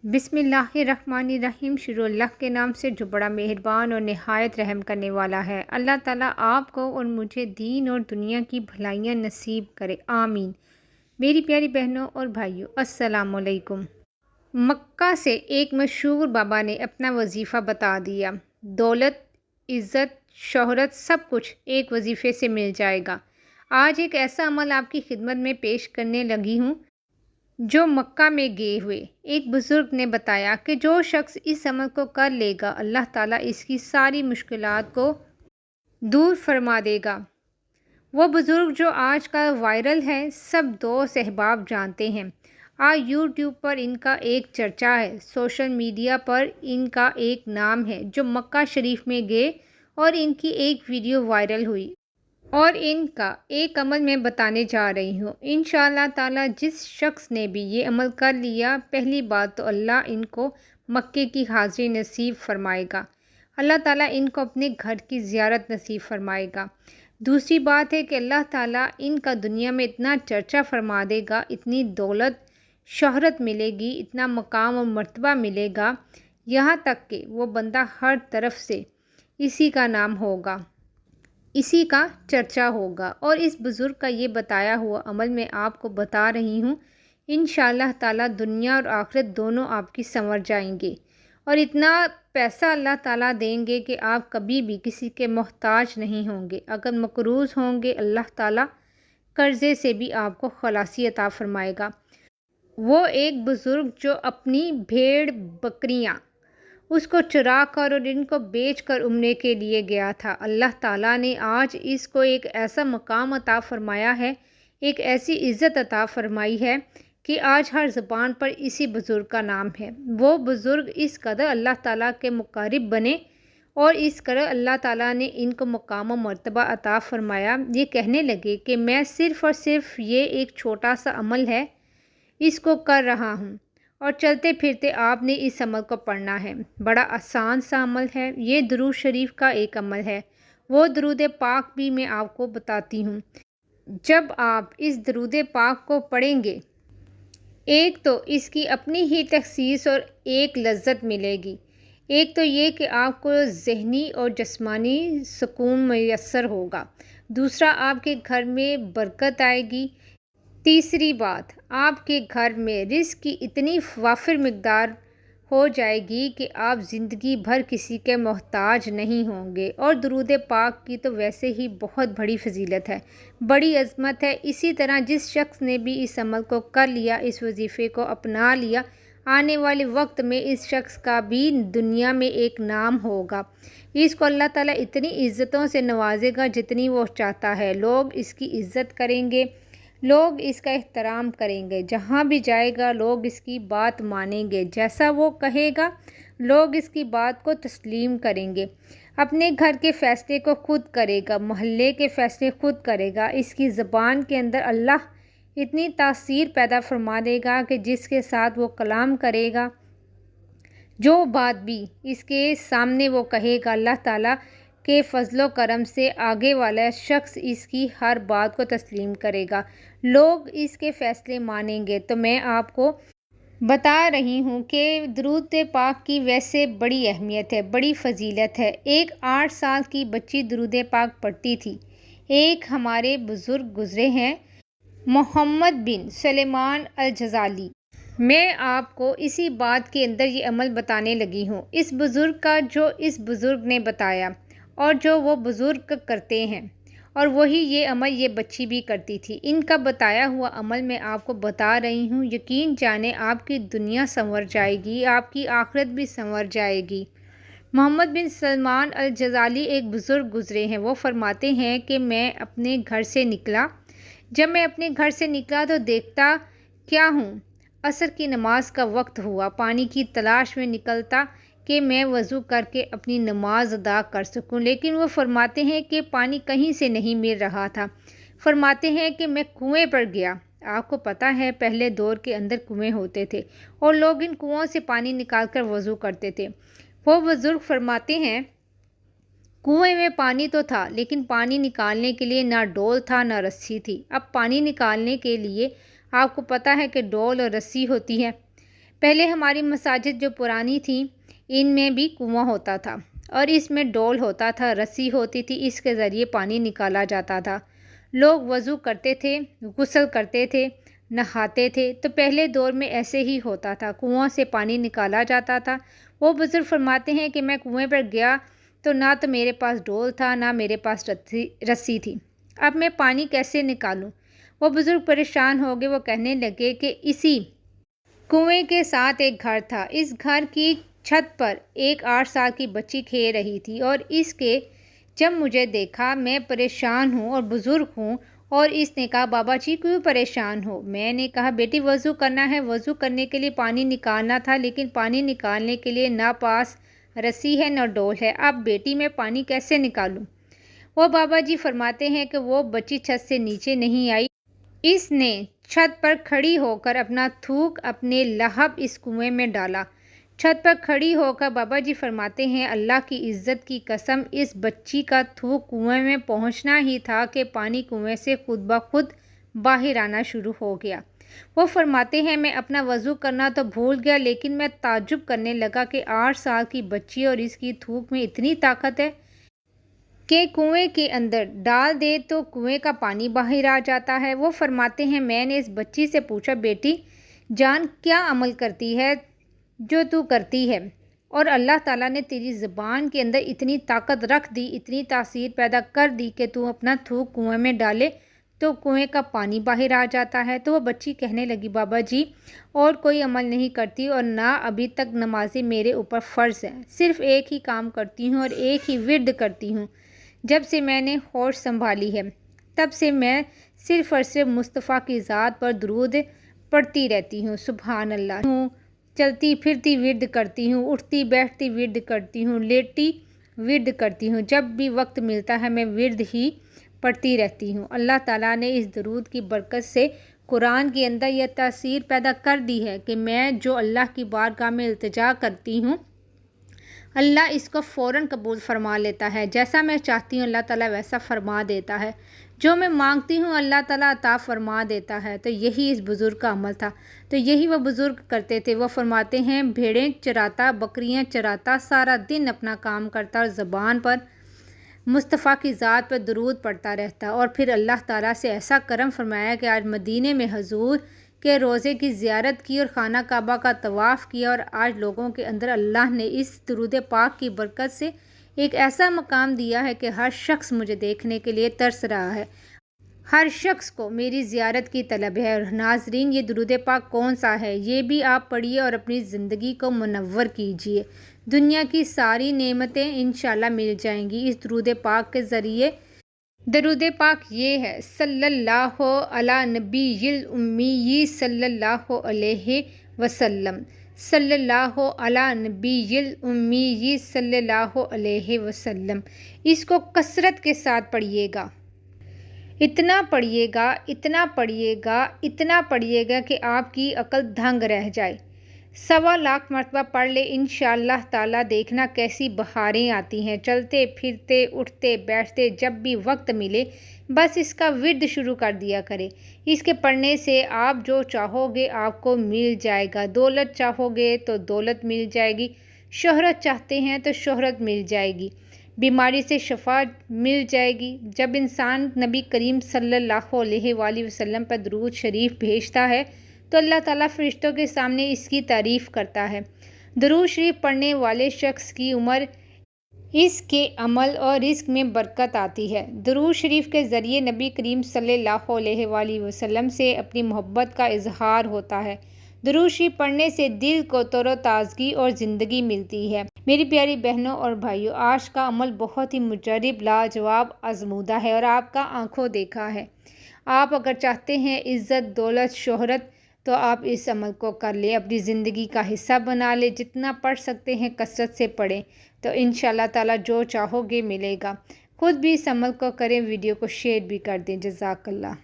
बिस्मिल्लाहिर्रहमानिर्रहीम। शुरू अल्लाह के नाम से जो बड़ा मेहरबान और नहायत रहम करने वाला है। अल्लाह ताला आपको और मुझे दीन और दुनिया की भलाइयाँ नसीब करे, आमीन। मेरी प्यारी बहनों और भाइयों, अस्सलामु अलैकुम। मक्का से एक मशहूर बाबा ने अपना वजीफ़ा बता दिया। दौलत, इज़्ज़त, शोहरत सब कुछ एक वजीफ़े से मिल जाएगा। आज एक ऐसा अमल आपकी खिदमत में पेश करने लगी हूँ जो मक्का में गए हुए एक बुज़ुर्ग ने बताया कि जो शख्स इस अमल को कर लेगा, अल्लाह ताला इसकी सारी मुश्किलात को दूर फरमा देगा। वो बुज़ुर्ग जो आज का वायरल है, सब दोस्त अहबाब जानते हैं। आज यूट्यूब पर इनका एक चर्चा है, सोशल मीडिया पर इनका एक नाम है जो मक्का शरीफ में गए और इनकी एक वीडियो वायरल हुई और इनका एक अमल मैं बताने जा रही हूँ। इंशाअल्लाह ताला जिस शख्स ने भी ये अमल कर लिया, पहली बात तो अल्लाह इनको मक्के की हाज़िरी नसीब फरमाएगा। अल्लाह ताला इनको अपने घर की ज़ियारत नसीब फरमाएगा। दूसरी बात है कि अल्लाह ताला इनका दुनिया में इतना चर्चा फरमा देगा, इतनी दौलत शोहरत मिलेगी, इतना मकाम और मर्तबा मिलेगा, यहाँ तक कि वो बंदा हर तरफ से इसी का नाम होगा, इसी का चर्चा होगा। और इस बुज़ुर्ग का ये बताया हुआ अमल मैं आपको बता रही हूँ। इंशाअल्लाह ताला दुनिया और आखिरत दोनों आपकी संवर जाएंगे और इतना पैसा अल्लाह ताला देंगे कि आप कभी भी किसी के मोहताज नहीं होंगे। अगर मकरूज़ होंगे, अल्लाह ताला कर्ज़े से भी आपको खलासी अता फरमाएगा। वो एक बुज़ुर्ग जो अपनी भेड़ बकरियाँ उसको चुरा कर और इनको बेच कर उम्रे के लिए गया था, अल्लाह ताला ने आज इसको एक ऐसा मकाम अता फ़रमाया है, एक ऐसी इज़्ज़त अता फ़रमाई है कि आज हर ज़ुबान पर इसी बुज़ुर्ग का नाम है। वो बुज़ुर्ग इस कदर अल्लाह ताला के मुक़र्रब बने और इस कदर अल्लाह ताला ने इनको मकाम और मर्तबा अता फ़रमाया, ये कहने लगे कि मैं सिर्फ़ और सिर्फ़ ये एक छोटा सा अमल है, इसको कर रहा हूँ और चलते फिरते आपने इस अमल को पढ़ना है। बड़ा आसान सा अमल है, ये दुरूद शरीफ का एक अमल है। वो दुरूद पाक भी मैं आपको बताती हूँ। जब आप इस दुरूद पाक को पढ़ेंगे, एक तो इसकी अपनी ही तखसीस और एक लज्जत मिलेगी। एक तो ये कि आपको ज़हनी और जिस्मानी सुकून मैसर होगा। दूसरा, आपके घर में बरकत आएगी। तीसरी बात, आपके घर में रिज़्क़ की इतनी वाफिर मिक़दार हो जाएगी कि आप ज़िंदगी भर किसी के मोहताज नहीं होंगे। और दुरूद पाक की तो वैसे ही बहुत बड़ी फ़जीलत है, बड़ी अज़मत है। इसी तरह जिस शख्स ने भी इस अमल को कर लिया, इस वजीफ़े को अपना लिया, आने वाले वक्त में इस शख्स का भी दुनिया में एक नाम होगा। इसको अल्लाह ताला इतनी इज़्ज़तों से नवाजेगा जितनी वो चाहता है। लोग इसकी इज़्ज़त करेंगे, लोग इसका एहतराम करेंगे। जहाँ भी जाएगा लोग इसकी बात मानेंगे, जैसा वो कहेगा लोग इसकी बात को तस्लीम करेंगे। अपने घर के फ़ैसले को खुद करेगा, मोहल्ले के फ़ैसले खुद करेगा। इसकी ज़बान के अंदर अल्लाह इतनी तासीर पैदा फरमा देगा कि जिसके साथ वो कलाम करेगा, जो बात भी इसके सामने वो कहेगा, अल्लाह ताला के फ़ज़लो करम से आगे वाला शख्स इसकी हर बात को तस्लीम करेगा, लोग इसके फ़ैसले मानेंगे। तो मैं आपको बता रही हूँ कि दुरूद पाक की वैसे बड़ी अहमियत है, बड़ी फ़जीलत है। एक 8 साल की बच्ची दुरूद पाक पढ़ती थी। एक हमारे बुज़ुर्ग गुज़रे हैं, मोहम्मद बिन सुलेमान अल जज़ाली। मैं आपको इसी बात के अंदर ये अमल बताने लगी हूँ, इस बुज़ुर्ग का, जो इस बुज़ुर्ग ने बताया और जो वो बुज़ुर्ग करते हैं, और वही ये अमल ये बच्ची भी करती थी। इनका बताया हुआ अमल मैं आपको बता रही हूँ। यकीन जाने आपकी दुनिया संवर जाएगी, आपकी आखिरत भी संवर जाएगी। मोहम्मद बिन सलमान अल जज़ाली एक बुज़ुर्ग गुज़रे हैं। वो फरमाते हैं कि मैं अपने घर से निकला, जब मैं अपने घर से निकला तो देखता क्या हूँ, असर की नमाज का वक्त हुआ। पानी की तलाश में निकलता कि मैं वज़ू करके अपनी नमाज अदा कर सकूं, लेकिन वो फरमाते हैं कि पानी कहीं से नहीं मिल रहा था। फरमाते हैं कि मैं कुएं पर गया। आपको पता है पहले दौर के अंदर कुएं होते थे और लोग इन कुओं से पानी निकाल कर वज़ू करते थे। वो बुज़ुर्ग फरमाते हैं कुएं में पानी तो था, लेकिन पानी निकालने के लिए ना डोल था ना रस्सी थी। अब पानी निकालने के लिए आपको पता है कि डोल और रस्सी होती है। پہلے ہماری مساجد جو پرانی تھیں ان میں بھی کنواں ہوتا تھا اور اس میں ڈول ہوتا تھا، رسی ہوتی تھی، اس کے ذریعے پانی نکالا جاتا تھا۔ لوگ وضو کرتے تھے، غسل کرتے تھے، نہاتے تھے، تو پہلے دور میں ایسے ہی ہوتا تھا، کنواں سے پانی نکالا جاتا تھا۔ وہ بزرگ فرماتے ہیں کہ میں کنویں پر گیا تو نہ تو میرے پاس ڈول تھا، نہ میرے پاس رسی تھی، اب میں پانی کیسے نکالوں؟ وہ بزرگ پریشان ہو گئے۔ وہ کہنے لگے کہ اسی کنویں کے ساتھ ایک گھر تھا، اس گھر کی چھت پر ایک 8 سال کی بچی کھیل رہی تھی اور اس کے جب مجھے دیکھا، میں پریشان ہوں اور بزرگ ہوں، اور اس نے کہا بابا جی کیوں پریشان ہو؟ میں نے کہا بیٹی وضو کرنا ہے، وضو کرنے کے لیے پانی نکالنا تھا، لیکن پانی نکالنے کے لیے نہ پاس رسی ہے نہ ڈول ہے، اب بیٹی میں پانی کیسے نکالوں؟ وہ بابا جی فرماتے ہیں کہ وہ بچی چھت سے نیچے نہیں آئی، اس نے چھت پر کھڑی ہو کر اپنا تھوک، اپنے لہب اس کنویں میں ڈالا۔ چھت پر کھڑی ہو کر بابا جی فرماتے ہیں اللہ کی عزت کی قسم، اس بچی کا تھوک کنویں میں پہنچنا ہی تھا کہ پانی کنویں سے خود بخود باہر آنا شروع ہو گیا۔ وہ فرماتے ہیں میں اپنا وضو کرنا تو بھول گیا، لیکن میں تعجب کرنے لگا کہ 8 سال کی بچی اور اس کی تھوک میں اتنی طاقت ہے کہ کنویں کے اندر ڈال دے تو کنویں کا پانی باہر آ جاتا ہے۔ وہ فرماتے ہیں میں نے اس بچی سے پوچھا بیٹی جان کیا عمل کرتی ہے جو تو کرتی ہے، اور اللہ تعالیٰ نے تیری زبان کے اندر اتنی طاقت رکھ دی، اتنی تاثیر پیدا کر دی کہ تو اپنا تھوک کنویں میں ڈالے تو کنویں کا پانی باہر آ جاتا ہے۔ تو وہ بچی کہنے لگی بابا جی اور کوئی عمل نہیں کرتی اور نہ ابھی تک نمازیں میرے اوپر فرض ہیں، صرف ایک ہی کام کرتی ہوں اور ایک ہی ورد کرتی ہوں، جب سے میں نے ہوش سنبھالی ہے تب سے میں صرف اور صرف مصطفیٰ کی ذات پر درود پڑھتی رہتی ہوں، سبحان اللہ ہوں، چلتی پھرتی ورد کرتی ہوں، اٹھتی بیٹھتی ورد کرتی ہوں، لیٹی ورد کرتی ہوں، جب بھی وقت ملتا ہے میں ورد ہی پڑھتی رہتی ہوں۔ اللہ تعالیٰ نے اس درود کی برکت سے قرآن کے اندر یہ تاثیر پیدا کر دی ہے کہ میں جو اللہ کی بارگاہ میں التجا کرتی ہوں اللہ اس کو فوراً قبول فرما لیتا ہے، جیسا میں چاہتی ہوں اللہ تعالیٰ ویسا فرما دیتا ہے، جو میں مانگتی ہوں اللہ تعالیٰ عطا فرما دیتا ہے۔ تو یہی اس بزرگ کا عمل تھا، تو یہی وہ بزرگ کرتے تھے۔ وہ فرماتے ہیں بھیڑیں چراتا، بکریاں چراتا، سارا دن اپنا کام کرتا اور زبان پر مصطفیٰ کی ذات پر درود پڑھتا رہتا، اور پھر اللہ تعالیٰ سے ایسا کرم فرمایا کہ آج مدینے میں حضور کے روزے کی زیارت کی اور خانہ کعبہ کا طواف کیا، اور آج لوگوں کے اندر اللہ نے اس درود پاک کی برکت سے ایک ایسا مقام دیا ہے کہ ہر شخص مجھے دیکھنے کے لیے ترس رہا ہے، ہر شخص کو میری زیارت کی طلب ہے۔ اور ناظرین یہ درود پاک کون سا ہے یہ بھی آپ پڑھیے اور اپنی زندگی کو منور کیجیے، دنیا کی ساری نعمتیں انشاءاللہ مل جائیں گی اس درود پاک کے ذریعے۔ درود پاک یہ ہے صلی اللہ علی نبی الامی صلی اللہ علیہ وسلم، صلی اللہ علی نبی الامی صلی اللہ علیہ وسلم۔ اس کو کثرت کے ساتھ پڑھیے گا، اتنا پڑھیے گا، اتنا پڑھیے گا، اتنا پڑھیے گا کہ آپ کی عقل دھنگ رہ جائے۔ 1.25 مرتبہ پڑھ لے انشاءاللہ تعالیٰ، دیکھنا کیسی بہاریں آتی ہیں، چلتے پھرتے اٹھتے بیٹھتے جب بھی وقت ملے بس اس کا ورد شروع کر دیا کرے۔ اس کے پڑھنے سے آپ جو چاہو گے آپ کو مل جائے گا، دولت چاہو گے تو دولت مل جائے گی، شہرت چاہتے ہیں تو شہرت مل جائے گی، بیماری سے شفا مل جائے گی۔ جب انسان نبی کریم صلی اللہ علیہ وآلہ وسلم پر درود شریف بھیجتا ہے تو اللہ تعالیٰ فرشتوں کے سامنے اس کی تعریف کرتا ہے۔ درود شریف پڑھنے والے شخص کی عمر، اس کے عمل اور رزق میں برکت آتی ہے۔ درود شریف کے ذریعے نبی کریم صلی اللہ علیہ وآلہ وسلم سے اپنی محبت کا اظہار ہوتا ہے۔ درود شریف پڑھنے سے دل کو تر و تازگی اور زندگی ملتی ہے۔ میری پیاری بہنوں اور بھائیوں، آج کا عمل بہت ہی مجرب، لاجواب، آزمودہ ہے اور آپ کا آنکھوں دیکھا ہے۔ آپ اگر چاہتے ہیں عزت، دولت، شہرت تو آپ اس عمل کو کر لیں، اپنی زندگی کا حصہ بنا لیں، جتنا پڑھ سکتے ہیں کثرت سے پڑھیں تو انشاءاللہ تعالیٰ جو چاہو گے ملے گا۔ خود بھی اس عمل کو کریں، ویڈیو کو شیئر بھی کر دیں۔ جزاک اللہ۔